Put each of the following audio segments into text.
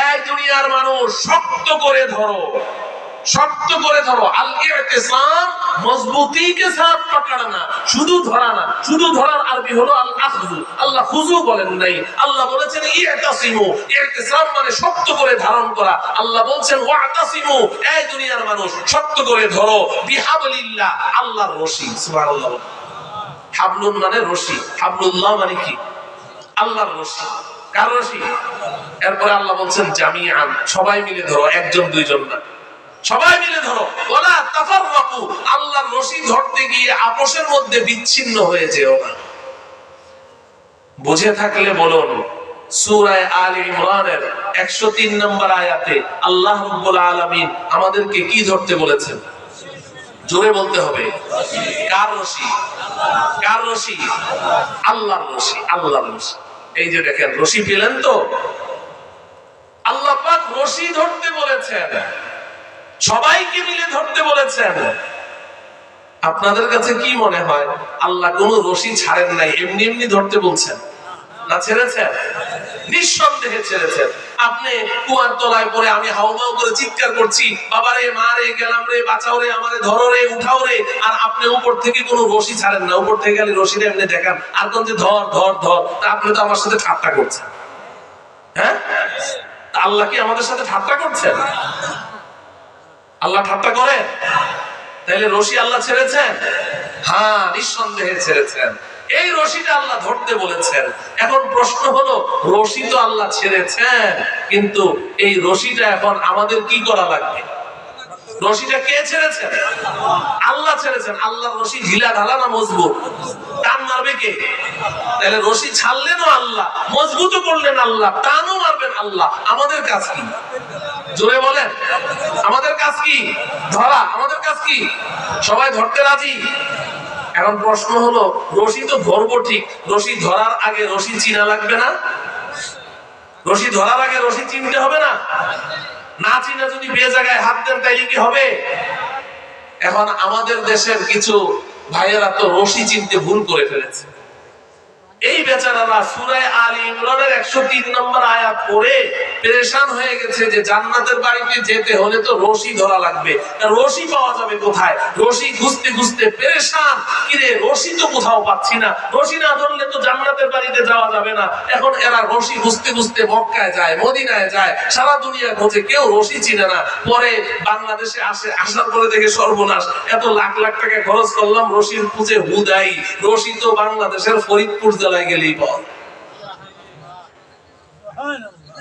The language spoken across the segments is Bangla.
এই দুনিয়ার মানুষ শক্ত করে ধরো, শক্ত করে ধরো। আল ইতিসাম মজবুতি কে সাথ পকড়না, শুধু ধরা না। শুধু ধরার আরবি হলো আল আখযু। আল্লাহ খুজু বলেন নাই, আল্লাহ বলেছেন ইতিসামু। ইতিসাম মানে শক্ত করে ধারণ করা। আল্লাহ বলেন ওয়াতাসিমু, এই দুনিয়ার মানুষ শক্ত করে ধরো বিহাবলিল্লাহ, আল্লাহর রশি। সুবহানাল্লাহ। হাবলুন মানে রশি, হাবলুল্লাহ মানে কি? আল্লাহর রশি। কার রশি? এরপরে আল্লাহ বলেন জামিআন, সবাই মিলে ধরো, একজন দুইজন না, সবাই মিলে ধরো। ওয়ালা তাফাররাকু, আল্লাহর রশি ধরতে গিয়ে আপোষের মধ্যে বিচ্ছিন্ন হয়ে যেও না। বুঝে থাকলে বলুন, সূরা আলে ইমরানের 103 নম্বর আয়াতে আল্লাহ রাব্বুল আলামিন আমাদেরকে কি ধরতে বলেছেন? জোরে বলতে হবে। কার রশি? কার রশি? আল্লাহর রশি, আল্লাহর রশি। এই যে দেখেন, রশি পেলেন তো? আল্লাহ পাক রশি ধরতে বলেছেন, সবাইকে মিলে ধরতে বলেছেন। আপনাদের কাছে কি মনে হয় আল্লাহ কোন রশি ছাড়েন নাই, এমনি এমনি ধরতে বলছেন না? ছেড়েছেন, নিঃসন্দেহে ছেড়েছেন। আপনি কুয়ার তলায় পড়ে আমি হাউমাউ করে চিৎকার করছি, বাবা রে, মা রে, গেলাম রে, বাঁচাও রে, আমারে ধরো রে, উঠাও রে, আর আপনি উপর থেকে কোনো রশি ছাড়েন না। উপর থেকে গেলে রশিটা এমনি দেখান আর কোন যে ধর ধর ধর, তা আপনি তো আমার সাথে ঠাট্টা করছেন। হ্যাঁ, আল্লাহ কি আমাদের সাথে ঠাট্টা করছেন? আল্লাহ ঠাট্টা করেন? তাইলে রশি আল্লাহ ছেড়েছেন? হ্যাঁ, নিঃসন্দেহে ছেড়েছেন। এই রশিটা আল্লাহ ধরতে বলেছেন। এখন প্রশ্ন হলো, রশি তো আল্লাহ ছেড়েছেন, কিন্তু এই রশিটা এখন আমাদের কি করা লাগবে? রশিটা কে ছেড়েছেন? আল্লাহ ছেড়েছেন। আল্লাহর রশি ঢিলা ঢালা না মজবুত? টান মারবে কে? তাহলে রশি ছাড়লেনও আল্লাহ, মজবুত করলেন আল্লাহ, টানও মারবেন আল্লাহ। আমাদের কাজ কি? জোরে বলেন, আমাদের কাজ কি? ধরা। আমাদের কাজ কি? সবাই ধরতে রাজি? এখন প্রশ্ন হলো, রশি তো ধরবো ঠিক, রশি ধরার আগে রশি চিনা লাগবে না? রশি ধরার আগে রশি চিনতে হবে না? না চিনা যদি বে জায়গায় হাত দেন তাইলে কি হবে? এখন আমাদের দেশের কিছু ভাইয়েরা তো রশি চিনতে ভুল করে ফেলেছে। এই বেচারারা সূরা আলে ইমরানের 103 নম্বর আয়াত পড়ে পেরেশান হয়ে গেছে যে জান্নাতের বাড়িতে যেতে হলে তো রশি ধরা লাগবে। রশি পাওয়া যাবে কোথায়? রশি খুঁজতে খুঁজতে পেরেশান, কিরে রশি তো কোথাও পাচ্ছি না, রশি না ধরলে তো জান্নাতের বাড়িতে যাওয়া যাবে না। এখন এরা রশি খুঁজতে খুঁজতে মক্কায় যায়, মদিনায় যায়, সারা দুনিয়া খোঁজে, কেউ রশি চিনে না। পরে বাংলাদেশে আসে, আসার পরে দেখে সর্বনাশ, এত লাখ লাখ টাকা খরচ করলাম রশির খুঁজে হুদাই, রশি তো বাংলাদেশের ফরিদপুর জেলায় গেলেই পাওয়া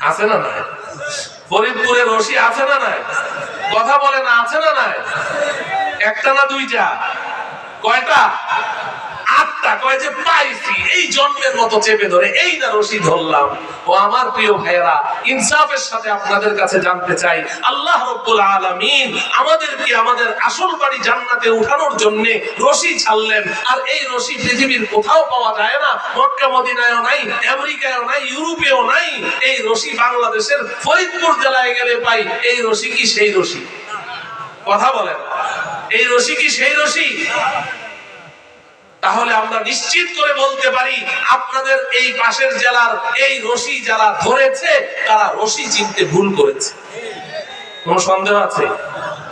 আছে না নাই? ফরিদপুরে রশি আছে না নাই? কথা বলে না, আছে না নাই? একটা না দুইটা? কয়টা? 8টা। কয় যে পাইছি, এই জন্মের মতো চেপে ধরে, এই না রশি ধরলাম। ও আমার প্রিয় ভাইয়েরা, ইনসাফের সাথে আপনাদের কাছে জানতে চাই, আল্লাহ রাব্বুল আলামিন আমাদেরকে আমাদের আসল বাড়ি জান্নাতে উঠানোর জন্য রশি ছাড়লেন। আর এই রশি পৃথিবীর কোথাও পাওয়া যায় না, মক্কা মদিনায়ও নাই, আমেরিকায়ও নাই, ইউরোপেও নাই। এই রশি বাংলাদেশের ফরিদপুর জেলায় গেলে পাই। এই রশি কি সেই রশি? কথা বলেন, এই রশি কি সেই রশি? তাহলে আমরা নিশ্চিত করে বলতে পারি, আপনাদের এই পাশের জেলার এই রশি যারা ধরেছে, তারা রশি চিনতে ভুল করেছে। কোন সন্দেহ আছে?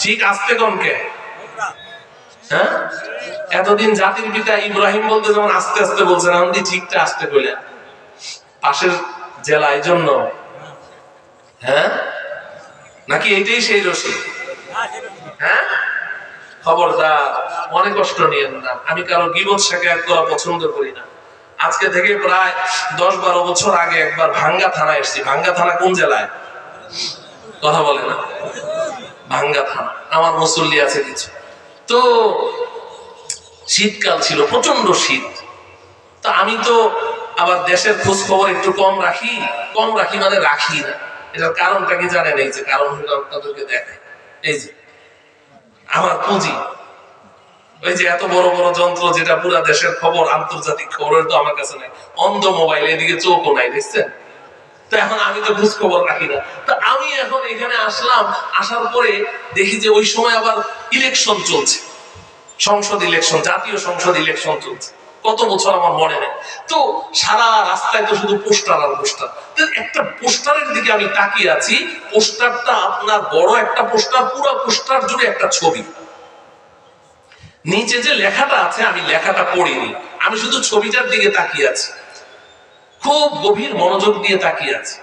ঠিক আসতে কমকে? হ্যাঁ, এতদিন জাতির পিতা ইব্রাহিম বলতে যেমন আস্তে আস্তে বলছেন, আমি ঠিকটা আসতে কইলেন পাশের জেলা, এই জন্য? হ্যাঁ, নাকি এইটাই সেই রশি? হ্যাঁ, খবরদার, অনেক কষ্ট নিয়েন না। আমি কারো গীবত শিকায়ত করা পছন্দ করি না। আজকে থেকে প্রায় 10-12 বছর আগে একবার ভাঙ্গা থানায় এসেছি। ভাঙ্গা থানা কোন জেলায়? কথা বলে না? ভাঙ্গা থানা। আমার মুসল্লি আছে কিছু। তো শীতকাল ছিল, প্রচন্ড শীত। তো আমি তো আবার দেশের খোঁজ খবর একটু কম রাখি। কম রাখি মানে রাখি না। এটার কারণটা কি জানেন? এই যে কারণ আপনাদেরকে দেখে, এই যে আমার পুঁজি, ওই যে এত বড় বড় যন্ত্র যেটা পুরো দেশের খবর, আন্তর্জাতিক খবর, তো আমার কাছে নাই। অন্ধ মোবাইল, এদিকে চোখও নাই, দেখছেন? তো এখন আমি তো খোঁজ খবর রাখি না। তো আমি এখন এখানে আসলাম, আসার পরে দেখি যে ওই সময় আবার ইলেকশন চলছে, সংসদ ইলেকশন, জাতীয় সংসদ ইলেকশন চলছে। কত বছর আমার মনে নেই। তো সারা রাস্তায় তো শুধু পোস্টার আর পোস্টার। একটা পোস্টারের দিকে আমি তাকিয়ে আছি, পোস্টারটা আপনার বড় একটা পোস্টার, পুরো পোস্টার জুড়ে একটা ছবি। নিচে যে লেখাটা আছে আমি লেখাটা পড়িনি, আমি শুধু ছবিটার দিকে তাকিয়ে আছি, খুব গভীর মনোযোগ দিয়ে তাকিয়ে আছে।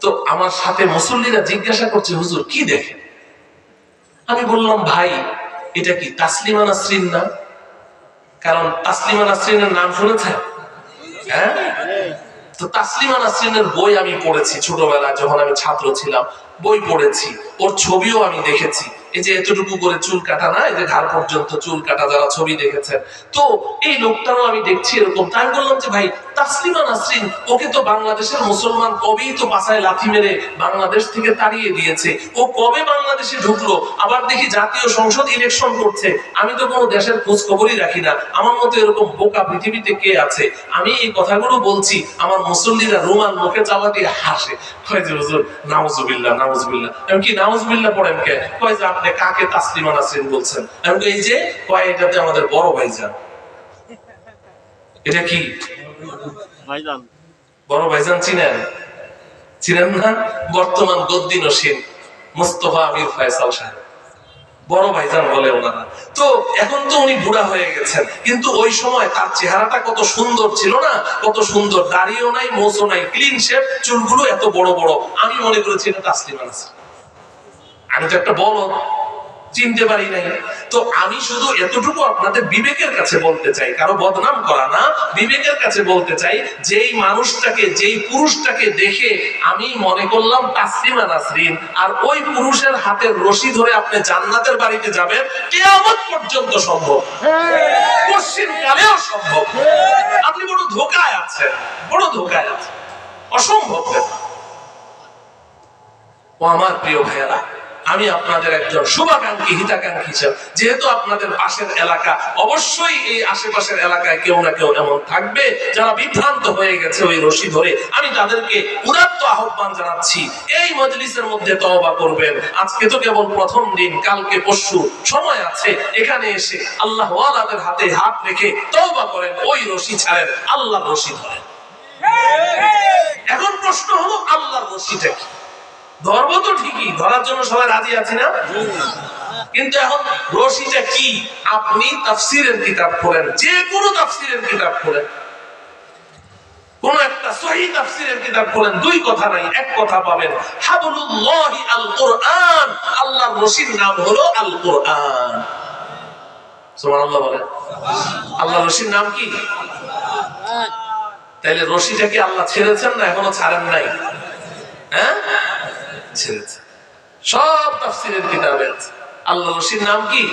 তো আমার সাথে মুসল্লিরা জিজ্ঞাসা করছে, হুজুর কি দেখে? আমি বললাম, ভাই এটা কি তাসলিমা নাসরিন না? কারণ তাসলিমা নাসরিনের নাম শুনেছেন? হ্যাঁ, তো তাসলিমা নাসরিনের বই আমি পড়েছি ছোটবেলায়, যখন আমি ছাত্র ছিলাম বই পড়েছি, ওর ছবিও আমি দেখেছি। এই যে এতটুকু করে চুল কাটা না, এই যে ঘাড় পর্যন্ত চুল কাটা, যারা ছবি দেখেছেন, তো এই লোকটারও আমি দেখছি এরকম। তাই বললাম যে ভাই তাসলিমা নাসরিন, ওকে তো বাংলাদেশের মুসলমান কবেই তো পাছায় লাথি মেরে বাংলাদেশ থেকে তাড়িয়ে দিয়েছে, ও কবে বাংলাদেশে ঢুকলো? আবার দেখি জাতীয় সংসদ ইলেকশন করছে, আমি তো কোনো দেশের খোঁজ খবরই রাখি না, আমার মতো এরকম বোকা পৃথিবীতে কে আছে? আমি এই কথাগুলো বলছি, আমার মুসল্লিরা রুমাল মুখে চাওয়া দিয়ে হাসে, কয় যে হুজুর নাউজুবিল্লাহ নাউজুবিল্লাহ। আমি কি নাউজুবিল্লাহ পড়েন কে? কয় যে আপনি কাকে তাসলিমা নাসরিন বলছেন? আমি এই যে কয় এটাতে আমাদের বড় ভাইজান। এটা কি ভাইজান? বড় ভাইজান চিনেন? চিনেন না? বর্তমান গদ্দি নসীন মুস্তফা আমির ফয়সাল সাহেব, বড় ভাইজান বলে ওনারা। তো এখন তো উনি বুড়া হয়ে গেছেন, কিন্তু ওই সময় তার চেহারাটা কত সুন্দর ছিল না, কত সুন্দর, দাড়িও নাই, মোছও নাই, ক্লিন শেভ, চুলগুলো এত বড় বড়। আমি মনে করেছি এটা তাসলিমা নাসরিন। আমি তো একটা বড় চিনতে পারি নাই। তো আমি শুধু এতটুকু আপনাদের বিবেকের কাছে বলতে চাই, কারো বদনাম করা না, বিবেকের কাছে বলতে চাই, যেই মানুষটাকে, যেই পুরুষটাকে দেখে আমি মনে করলাম তাসলিমা নাসরিন, আর ওই পুরুষের হাতের রশি ধরে আপনি জান্নাতের বাড়িতে যাবেন, কিয়ামত পর্যন্ত সম্ভব, পশ্চিমকালেও সম্ভব। আপনি বড় ধোঁকায় আছেন, বড় ধোঁকায় আছেন, অসম্ভব। ও আমার প্রিয় ভাইয়েরা, আমি আপনাদের একজন শুভাকাঙ্ক্ষী, হিতাকাঙ্ক্ষী ছিল, যেহেতু আপনাদের পাশের এলাকা, অবশ্যই এই আশেপাশের এলাকায় কেউ না কেউ এমন থাকবে যারা বিভ্রান্ত হয়ে গেছে ওই রশি ধরে। আমি তাদেরকে উদাত্ত আহ্বান জানাচ্ছি, এই মজলিসের মধ্যে তওবা করবেন। আজকে তো কেবল প্রথম দিন, কালকে পরশু সময় আছে, এখানে এসে আল্লাহ ওয়ালাদের হাতে হাত রেখে তওবা করেন, ওই রশি ছাড়েন, আল্লাহর রশি ধরেন। এখন প্রশ্ন হলো, আল্লাহর রশিটা কি? ধর্ম তো ঠিকই, ধরার জন্য সবাই রাজি আছি না? কিন্তু এখন রশিটা কি? আপনি তাফসীরের কিতাব পড়েন, যে কোনো তাফসীরের কিতাব পড়েন, কোন একটা সহিহ তাফসীরের কিতাব পড়েন, দুই কথা নাই, এক কথা পাবেন, হাবলুল্লাহি আল কোরআন। আল্লাহর রশির নাম হলো আল কোরআন। সুবহানাল্লাহ বলেন। আল্লাহর রশির নাম কি? তাইলে রশিটা কি আল্লাহ ছেড়েছেন না এখনো ছাড়েন নাই? হ্যাঁ, ছেড়েছে। সব তাফসীরের কিতাবে আছে আল্লাহ রশির নাম কি।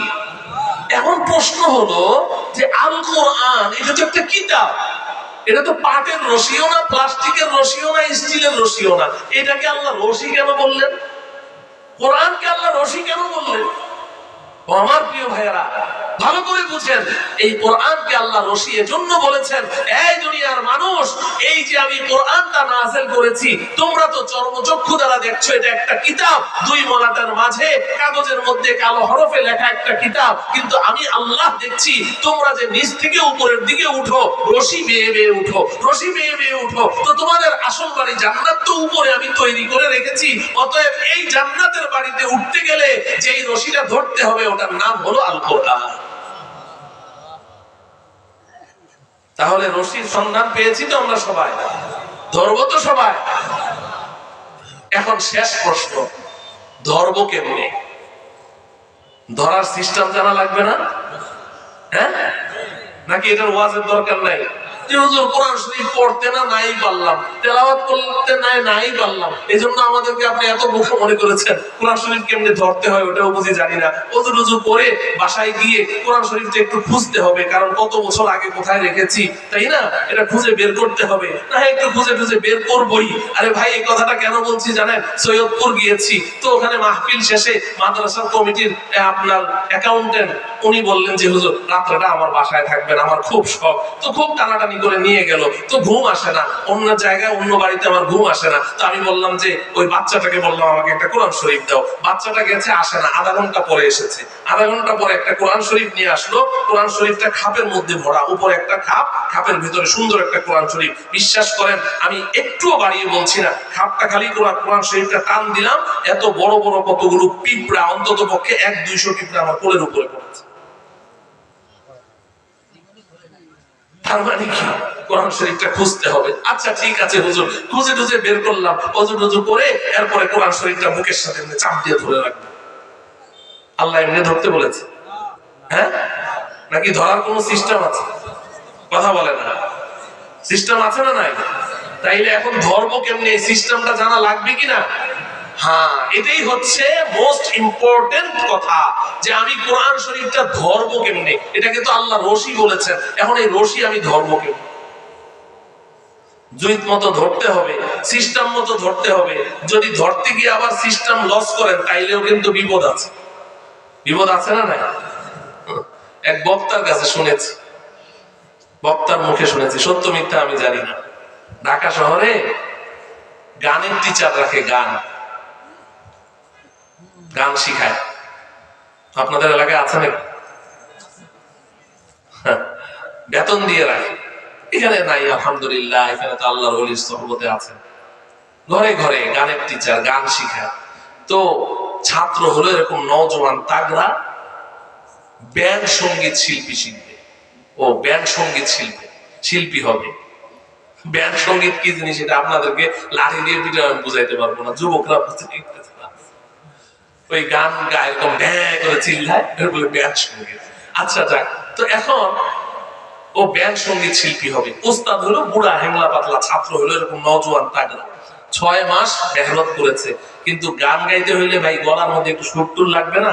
এখন প্রশ্ন হলো যে আল কোরআন এটা তো একটা কিতাব, এটা তো পাটের রশিও না, প্লাস্টিকের রশিও না, স্টিলের রশিও না, এটাকে আল্লাহ রশি কেন বললেন? কোরআনকে আল্লাহ রশি কেন বললেন? ও আমার প্রিয় ভাইয়েরা, ভালো করে বুঝেন, এই কোরআনকে আল্লাহ রশি এজন্য বলেছেন, এই দুনিয়ার মানুষ, এই যে আমি কোরআনটা নাযিল করেছি, তোমরা তো চর্মচক্ষু দ্বারা দেখছো এটা একটা কিতাব, দুই মলাটার মাঝে কাগজের মধ্যে কালো হরফে লেখা একটা কিতাব, কিন্তু আমি আল্লাহ দেখছি তোমরা যে নিচ থেকে উপরের দিকে উঠো, রশি বেয়ে বেয়ে উঠো, রশি বেয়ে বেয়ে উঠো, তো তোমাদের আসল বাড়ি জান্নাত তো উপরে আমি তৈরি করে রেখেছি। অতএব এই জান্নাতের বাড়িতে উঠতে গেলে যেই রশিটা ধরতে হবে ওটার নাম হলো আল কোরআন। তাহলে রশির সন্ধান পেয়েছি তো আমরা সবাই, ধরবো তো সবাই। এখন শেষ প্রশ্ন, ধরবো কেমনে? ধরার সিস্টেম জানা লাগবে না? হ্যাঁ, নাকি এটার ওয়াজের দরকার নাই? যে হুজুর কোরআন শরীফ পড়তে না নাই পারলাম, তেলাওয়াত করতে নাই পারলাম, এজন্য আমাদেরকে আপনি এত বোকা মনে করেছেন, কোরআন শরীফ কেমনে ধরতে হয় ওটাও বুঝি জানি না। ওযু রুজু করে বাসায় গিয়ে কোরআন শরীফটা একটু খুঁজতে হবে, কারণ কত বছর আগে কোথায় রেখেছি, তাই না? এটা খুঁজে বের করতে হবে, না একটু খুঁজে খুঁজে বের করবই। আরে ভাই এই কথাটা কেন বলছি জানেন? সৈয়দপুর গিয়েছি, তো ওখানে মাহফিল শেষে মাদ্রাসার কমিটির আপনার অ্যাকাউন্টেন্ট উনি বললেন যে হুজুর রাত্রেটা আমার বাসায় থাকবেন, আমার খুব শখ, তো খুব টানাটানি করে নিয়ে গেল, তো ঘুম আসে না, অন্য জায়গায় অন্য বাড়িতে আমার ঘুম আসে না। তো আমি বললাম যে ওই বাচ্চাটাকে বললাম আমাকে একটা কোরআন শরীফ দাও। বাচ্চাটা গেছে, আসে না, আধা ঘন্টা পরে এসেছে। আধা ঘন্টা পরে একটা কোরআন শরীফ নিয়ে আসলো। কোরআন শরীফটা খাপের মধ্যে ভরা, উপরে একটা খাপ, খাপের ভিতরে সুন্দর একটা কোরআন শরীফ। বিশ্বাস করেন আমি একটুও বাড়িয়ে বলছি না, খাপটা খালি কোরআন শরীফটা টান দিলাম, এত বড় বড় কতগুলো পিঁপড়া, অন্তত পক্ষে 100-200 পিঁপড়া আমার কোলের উপরে পড়েছে। তার মানে কি, কোরআন শরীফটা খুঁজতে হবে। আচ্ছা ঠিক আছে হুজুর, খুঁজে টুজে বের করলাম, অজু টজু করে এরপরে কোরআন শরীফটা বুকের সাথে এমনি চাপ দিয়ে ধরে রাখবো। আল্লাহ এমনি ধরতে বলেছে? হ্যাঁ, নাকি ধরার কোন সিস্টেম আছে? কথা বলে না, সিস্টেম আছে না নাই? তাইলে এখন ধর্ম কেমনি, এই সিস্টেমটা জানা লাগবে কিনা? হ্যাঁ, এটাই হচ্ছে মোস্ট ইম্পর্টেন্ট কথা, যে আমি কোরআন শরীফটা ধর্ম কেমনে। এটাকে তো আল্লাহ রশি বলেছেন, এখন এই রশি আমি ধর্ম কেমনে? জুইত মতো ধরতে হবে, সিস্টেম মতো ধরতে হবে। যদি ধরতে গিয়ে আবার সিস্টেম লস করেন তাইলেও কিন্তু বিপদ আছে। বিপদ আছে না নাই? এক বক্তার কাছে শুনেছি, বক্তার মুখে শুনেছি, সত্য মিথ্যা আমি জানি না। ঢাকা শহরে গানের টিচার রাখে, গান শিখায়। আপনাদের এলাকায় আছে নাকি? বেতন দিয়ে রাখে। এখানে নাই আলহামদুলিল্লাহ, এখানে তো আল্লাহর ওলির সোহবতে আছে। ঘরে ঘরে গানের টিচার, গান শিখায়। তো ছাত্র হলো এরকম নওজোয়ান তাগড়া, ব্যান্ড সঙ্গীত শিল্পী শিখবে। ও ব্যান্ড সঙ্গীত শিল্পী হবে। ব্যান্ড সঙ্গীত কি জিনিস এটা আপনাদেরকে লাঠি দিয়ে পিঠে আমি বুঝাইতে পারবো না, যুবকরা ওই গান গায়, এরকম ব্যাঁ করে চিল্লায়, বলে ব্যান্ড সঙ্গীত। আচ্ছা যাক, তো এখন ও ব্যান্ড সঙ্গীত শিল্পী হবে। ওস্তাদ হলো বুড়া হেংলা পাতলা, ছাত্র হলো এরকম নওজোয়ান তাগড়া। 6 মাস মেহনত করেছে, কিন্তু গান গাইতে হইলে ভাই গলার মধ্যে একটু সুর টুর লাগবে না?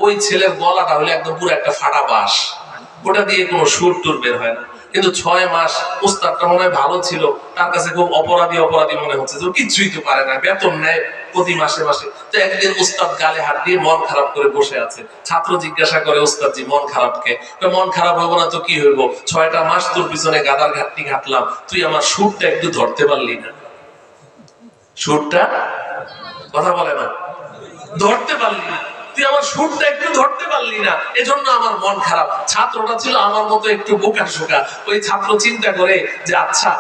ওই ছেলের গলাটা হলে একদম পুরো একটা ফাটা বাঁশ, ওটা দিয়ে কোনো সুর টুর বের হয় না। কিন্তু 6 মাস ওস্তাদটা মনে হয় ভালো ছিল, তার কাছে খুব অপরাধী মনে হচ্ছে, যে কিছুই তো পারে না, বেতন নেয় প্রতি মাসে মাসে। তো একদিন ওস্তাদ গালে হাত দিয়ে মন খারাপ করে বসে আছে। ছাত্র জিজ্ঞাসা করে, ওস্তাদ জি মন খারাপ কে? মন খারাপ হবো না তো কি হইব, 6টা মাস তোর পিছনে গাদার ঘাটতি ঘাটলাম, তুই আমার সুরটা একটু ধরতে পারলি না। সুরটা, কথা বলে না, ধরতে পারলি না, তুই আমার সুরটা একটু ধরতে পারলি না, এজন্য আমার মন খারাপ। ছাত্রটা ছিল আমার মতো একটু বোকা শোকা। ওই ছাত্র চিন্তা করে যে আচ্ছা,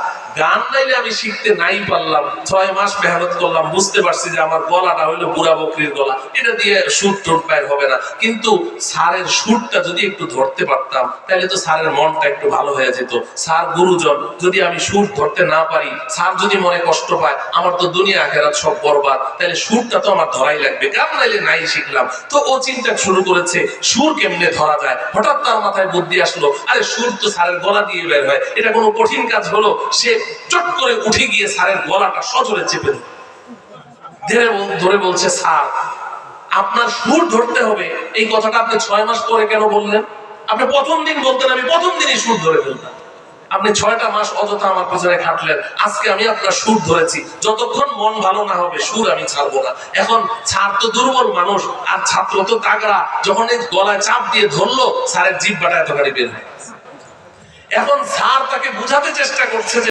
গান নাইলে আমি শিখতে নাই পারলাম, 6 মাস মেহনত করলাম, বুঝতে পারছি যে আমার গলাটা হইলো বুড়া বকরির গলা, এটা দিয়ে সুর টোর বাইর হবে না, কিন্তু স্যারের সুরটা যদি একটু ধরতে পারতাম তাহলে তো স্যারের মনটা একটু ভালো হয়ে যেত। স্যার গুরুজন, যদি আমি সুর ধরতে না পারি, স্যার যদি মনে কষ্ট পায়, আমার তো দুনিয়া আখেরাত সব বরবাদ, তাহলে সুরটা তো আমার ধরাই লাগবে, গান নাইলে নাই শিখলাম। তো ও চিন্তা শুরু করেছে সুর কেমনে ধরা যায়। হঠাৎ তার মাথায় বুদ্ধি আসলো, আরে সুর তো স্যারের গলা দিয়ে বের হয়, এটা কোনো কঠিন কাজ হলো? সে চট করে উঠে গিয়ে স্যারের গলাটা সজোরে চেপে ধরে বলছে, স্যার আপনার সুর ধরতে হবে, এই কথাটা আপনি 6 মাস পরে কেন বললেন? আপনি প্রথম দিন বলতেন, আমি প্রথম দিনই সুর ধরে ফেলতাম। আপনি 6টা মাস অযথা আমার পেছনে খাটলেন, আজকে আমি আপনার সুর ধরেছি, যতক্ষণ মন ভালো না হবে সুর আমি ছাড়বো না। এখন স্যার তো দুর্বল মানুষ, আর ছাত্র তো তাগড়া, যখন এই গলায় চাপ দিয়ে ধরলো, স্যারের জিহ্বাটা এতখানি বের হয়। এখন স্যার তাকে বুঝাতে চেষ্টা করছে যে